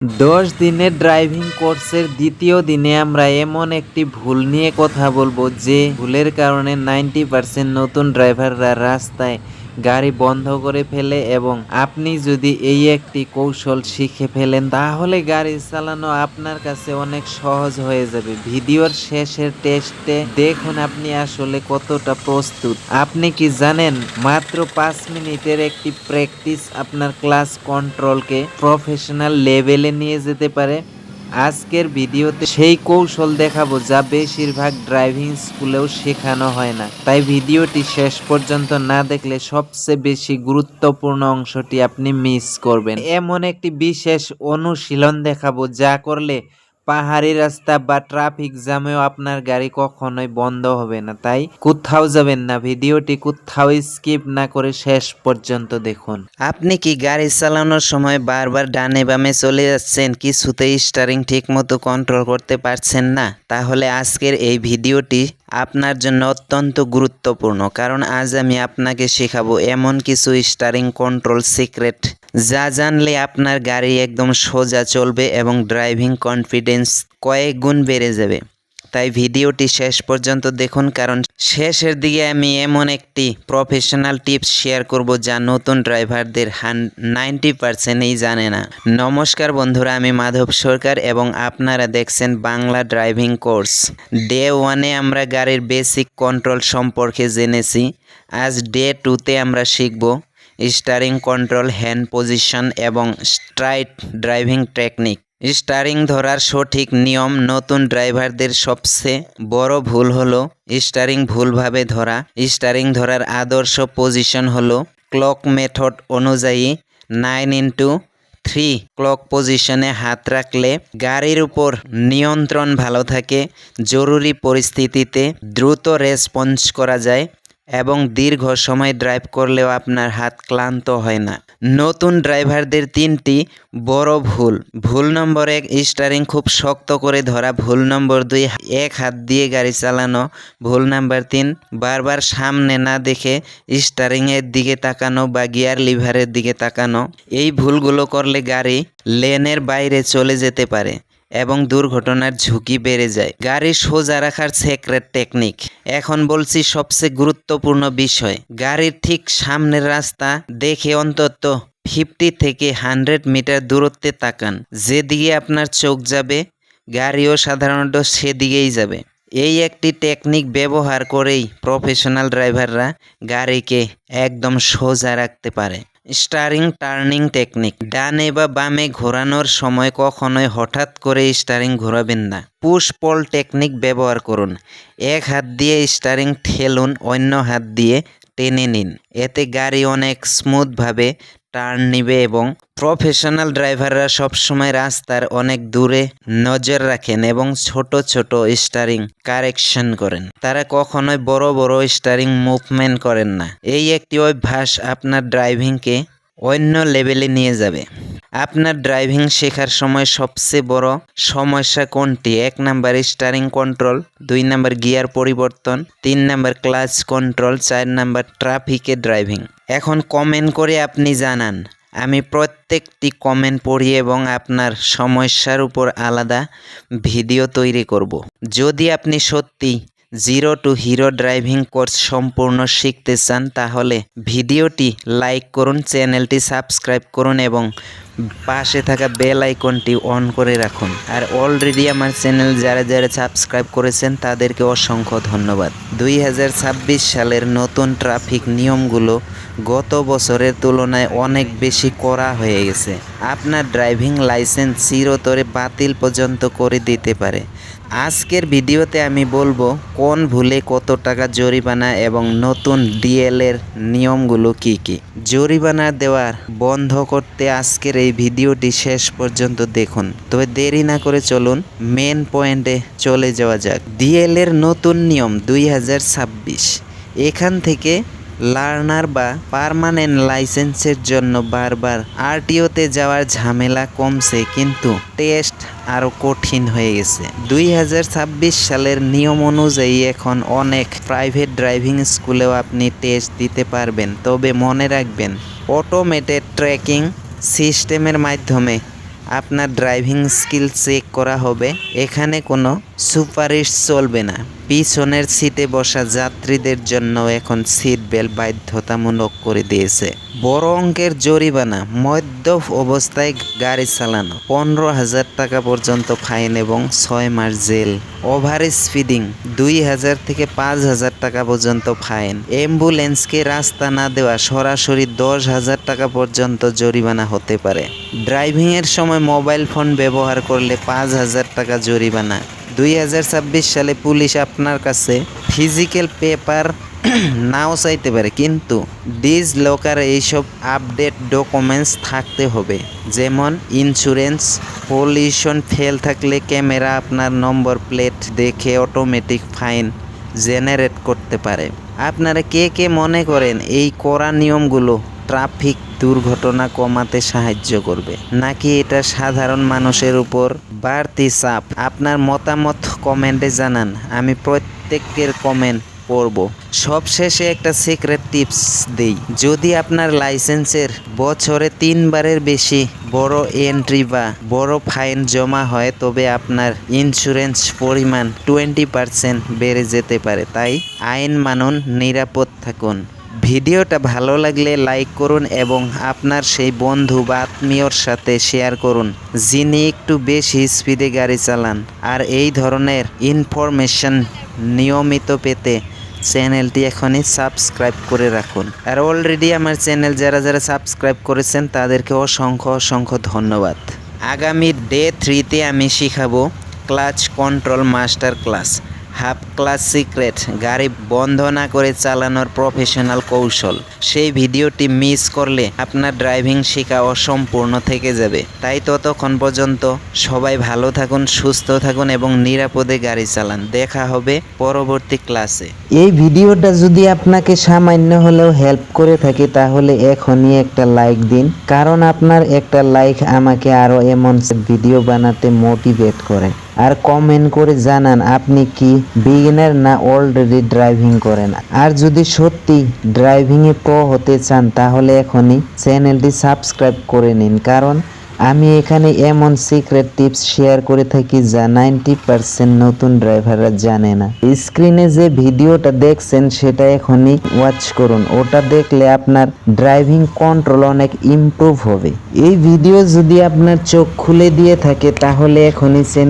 10 দিনের ড্রাইভিং কোর্সের দ্বিতীয় দিনে আমরা এমন একটি ভুল নিয়ে কথা বলবো যে ভুলের কারণে 90% নতুন ড্রাইভাররা রাস্তায় গাড়ি বন্ধ করে ফেলে এবং আপনি যদি এই একটি কৌশল শিখে ফেলেন তাহলে গাড়ি চালানো আপনার কাছে অনেক সহজ হয়ে যাবে। ভিডিওর শেষের টেস্টে দেখুন আপনি আসলে কতটা প্রস্তুত। আপনি কি জানেন মাত্র 5 মিনিটের একটি প্র্যাকটিস আপনার ক্লাস কন্ট্রোলকে প্রফেশনাল লেভেলে নিয়ে যেতে পারে। আজকের ভিডিওতে সেই কৌশল দেখাবো যা বেশিরভাগ ড্রাইভিং স্কুলেও শেখানো হয় না, তাই ভিডিওটি শেষ পর্যন্ত না দেখলে সবচেয়ে বেশি গুরুত্বপূর্ণ অংশটি আপনি মিস করবেন। এমন একটি বিশেষ অনুশীলন দেখাবো যা করলে পাহাড়ি রাস্তা বা ট্রাফিক জ্যামেও আপনার গাড়ি কখনোই বন্ধ হবে না, তাই কোথাও যাবেন না, ভিডিওটি কোথাও স্কিপ না করে শেষ পর্যন্ত দেখুন। আপনি কি গাড়ি চালানোর সময় বারবার ডানে বামে চলে যাচ্ছেন, কিছুতেই স্টিয়ারিং ঠিকমতো কন্ট্রোল করতে পারছেন না? তাহলে আজকের এই ভিডিওটি আপনার জন্য অত্যন্ত গুরুত্বপূর্ণ, কারণ আজ আমি আপনাকে শেখাবো এমন কিছু স্টিয়ারিং কন্ট্রোল সিক্রেট যা জানলে আপনার গাড়ি একদম সোজা চলবে এবং ড্রাইভিং কনফিডেন্স কয়েক গুণ বেড়ে যাবে। তাই ভিডিওটি শেষ পর্যন্ত দেখুন, কারণ শেষের দিকে আমি এমন একটি প্রফেশনাল টিপস শেয়ার করব যা নতুন ড্রাইভারদের 90%ই জানে না। নমস্কার বন্ধুরা, আমি মাধব সরকার এবং আপনারা দেখছেন বাংলা ড্রাইভিং কোর্স। ডে 1-এ আমরা গাড়ির বেসিক কন্ট্রোল সম্পর্কে জেনেছি। আজ ডে 2-তে আমরা শিখব স্টিয়ারিং কন্ট্রোল, হ্যান্ড পজিশন এবং স্ট্রাইট ড্রাইভিং টেকনিক। স্টিয়ারিং ধরার সঠিক নিয়ম। নতুন ড্রাইভারদের সবচেয়ে বড় ভুল হলো স্টিয়ারিং ভুলভাবে ধরা। স্টিয়ারিং ধরার আদর্শ পজিশন হলো ক্লক মেথড অনুযায়ী 9x3 ক্লক পজিশনে হাত রাখলে গাড়ির উপর নিয়ন্ত্রণ ভালো থাকে, জরুরি পরিস্থিতিতে দ্রুত রেসপন্স করা যায় এবং দীর্ঘ সময় ড্রাইভ করলেও আপনার হাত ক্লান্ত হয় না। নতুন ড্রাইভারদের 3টি বড় ভুল। ভুল নম্বর 1, স্টিয়ারিং খুব শক্ত করে ধরা। ভুল নম্বর 2, এক হাত দিয়ে গাড়ি চালানো। ভুল নাম্বার 3, বারবার সামনে না দেখে স্টিয়ারিংয়ের দিকে তাকানো বা গিয়ার লিভারের দিকে তাকানো। এই ভুলগুলো করলে গাড়ি লেনের বাইরে চলে যেতে পারে এবং দুর্ঘটনার ঝুঁকি বেড়ে যায়। গাড়ি সোজা রাখার সিক্রেট টেকনিক। এখন বলছি সবচেয়ে গুরুত্বপূর্ণ বিষয়। গাড়ির ঠিক সামনের রাস্তা দেখে অন্তত 50 থেকে 100 মিটার দূরত্বে তাকান। যেদিকে আপনার চোখ যাবে গাড়িও সাধারণত সেদিকেই যাবে। এই একটি টেকনিক ব্যবহার করেই প্রফেশনাল ড্রাইভাররা গাড়িকে একদম সোজা রাখতে পারে। Steering turning technique. ডানে বা বামে ঘোরানোর সময় কখনোই হঠাৎ করে স্টিয়ারিং ঘোরাবেন না। পুশ পল টেকনিক ব্যবহার করুন। এক হাত দিয়ে স্টিয়ারিং ঠেলুন, অন্য হাত দিয়ে টেনে নিন। এতে গাড়ি অনেক স্মুথভাবে টার্ন নিবে এবং প্রফেশনাল ড্রাইভাররা সবসময় রাস্তার অনেক দূরে নজর রাখেন এবং ছোট ছোট স্টিয়ারিং কারেকশন করেন। তারা কখনোই বড় বড় স্টিয়ারিং মুভমেন্ট করেন না। এই একটি অভ্যাস আপনার ড্রাইভিংকে অন্য লেভেলে নিয়ে যাবে। আপনার ড্রাইভিং শেখার সময় সবচেয়ে বড় সমস্যা কোনটি? 1 number steering control, 2 number gear পরিবর্তন, 3 নাম্বার ক্লাচ কন্ট্রোল, 4 নাম্বার ট্রাফিকে ড্রাইভিং। এখন কমেন্ট করে আপনি জানান। আমি প্রত্যেকটি কমেন্ট পড়ি এবং আপনার সমস্যার উপর আলাদা ভিডিও তৈরি করব। যদি আপনি সত্যি 0 to Hero ড্রাইভিং কোর্স সম্পূর্ণ শিখতে চান তাহলে ভিডিওটি লাইক করুন, চ্যানেলটি সাবস্ক্রাইব করুন এবং পাশে থাকা বেল আইকনটি অন করে রাখুন। আর অলরেডি আমার চ্যানেল যারা যারা সাবস্ক্রাইব করেছেন তাদেরকে অসংখ্য ধন্যবাদ। 2026 সালের নতুন ট্রাফিক নিয়মগুলো গত বছরের তুলনায় অনেক বেশি কড়া হয়ে গেছে। আপনার ড্রাইভিং লাইসেন্স চিরতরে বাতিল পর্যন্ত করে দিতে পারে। আজকের ভিডিওতে আমি বলবো কোন ভুলে কত টাকা জরিমানা এবং নতুন ডিএল-এর নিয়মগুলো কি কি। জরিমানা দেওয়ার বন্ধ করতে আজকের এই ভিডিওটি শেষ পর্যন্ত দেখুন। তবে দেরি না করে চলুন মেন পয়েন্টে চলে যাওয়া যাক। ডিএল-এর নতুন নিয়ম 2026। এখান থেকে লার্নার বা পার্মানেন্ট লাইসেন্সের জন্য বারবার আরটিওতে যাওয়ার ঝামেলা কমছে, কিন্তু টেস্ট আরও কঠিন হয়ে গেছে। 2026 সালের নিয়ম অনুযায়ী এখন অনেক প্রাইভেট ড্রাইভিং স্কুলেও আপনি টেস্ট দিতে পারবেন, তবে মনে রাখবেন অটোমেটেড ট্র্যাকিং সিস্টেমের মাধ্যমে আপনার ড্রাইভিং স্কিল চেক করা হবে। এখানে কোনো সুপারিশ চলবে না। পিছনের সিটে বসা যাত্রীদের জন্য এখন সিট বেল্ট বাধ্যতামূলক করে দিয়েছে। বড় অঙ্কের জরিমানা, মদ্য অবস্থায় গাড়ি চালানো, 15,000 টাকা পর্যন্ত ফাইন এবং 6 মাস জেল। ওভার স্পিডিং 2,000 থেকে 5,000 টাকা পর্যন্ত ফাইন। অ্যাম্বুলেন্সকে রাস্তা না দেওয়া সরাসরি 10,000 টাকা পর্যন্ত জরিমানা হতে পারে। ড্রাইভিংয়ের সময় মোবাইল ফোন ব্যবহার করলে 5,000 টাকা জরিমানা। 2026 সালে পুলিশ আপনার কাছে ফিজিক্যাল পেপার নাও চাইতে পারে, কিন্তু ডিজিলকারে এইসব আপডেট ডকুমেন্টস থাকতে হবে, যেমন ইন্স্যুরেন্স। পলিউশন ফেল থাকলে ক্যামেরা আপনার নম্বর প্লেট দেখে অটোমেটিক ফাইন জেনারেট করতে পারে। আপনারা কে কে মনে করেন এই কড়া নিয়মগুলো ট্রাফিক দুর্ঘটনা কমাতে সাহায্য করবে, নাকি এটা সাধারণ মানুষের উপর বাড়তি চাপ? আপনার মতামত কমেন্টে জানান, আমি প্রত্যেকের কমেন্ট পড়ব। সবশেষে একটা সিক্রেট টিপস দেই, যদি আপনার লাইসেন্সের বছরে 3 বারের বেশি বড় এন্ট্রি বা বড় ফাইন জমা হয়, তবে আপনার ইন্স্যুরেন্স পরিমাণ 20% বেড়ে যেতে পারে। তাই আইন মানুন, নিরাপদ থাকুন। ভিডিওটা ভালো লাগলে লাইক করুন এবং আপনার সেই বন্ধু বা আত্মীয়র সাথে শেয়ার করুন যিনি একটু বেশি স্পিডে গাড়ি চালান। আর এই ধরনের ইনফরমেশন নিয়মিত পেতে চ্যানেলটি এখনই সাবস্ক্রাইব করে রাখুন। আর অলরেডি আমার চ্যানেল যারা সাবস্ক্রাইব করেছেন তাদেরকে অসংখ্য ধন্যবাদ। আগামী ডে 3তে আমি শিখাবো clutch control master class, half clutch secret, গাড়ি বন্ধ না করে চালানোর প্রফেশনাল কৌশল। সেই ভিডিওটি মিস করলে আপনার ড্রাইভিং শেখা অসম্পূর্ণ থেকে যাবে। তাই ততক্ষণ পর্যন্ত সবাই ভালো থাকুন, সুস্থ থাকুন এবং নিরাপদে গাড়ি চালান। দেখা হবে পরবর্তী ক্লাসে। এই ভিডিওটা যদি আপনাকে সামান্য হলেও হেল্প করে থাকে তাহলে এখনই একটা লাইক দিন, কারণ আপনার একটা লাইক আমাকে আরো এমন ভিডিও বানাতে মোটিভেট করে। আর কমেন্ট করে জানান আপনি কি বিগিনার না অলরেডি ড্রাইভিং করেন। আর যদি সত্যি ড্রাইভিং এ প্রো হতে চান তাহলে এখনই চ্যানেলটি সাবস্ক্রাইব করে নিন, কারণ আমি এখানে এমন সিক্রেট টিপস শেয়ার করে থাকি যা 90% নতুন ড্রাইভাররা জানে না। স্ক্রিনে যে ভিডিওটা দেখছেন সেটা এখনই ওয়াচ করুন, ওটা দেখলে আপনার ড্রাইভিং কন্ট্রোল অনেক ইমপ্রুভ হবে। এই ভিডিও যদি আপনার চোখ খুলে দিয়ে থাকে তাহলে এখনই চ্যানেল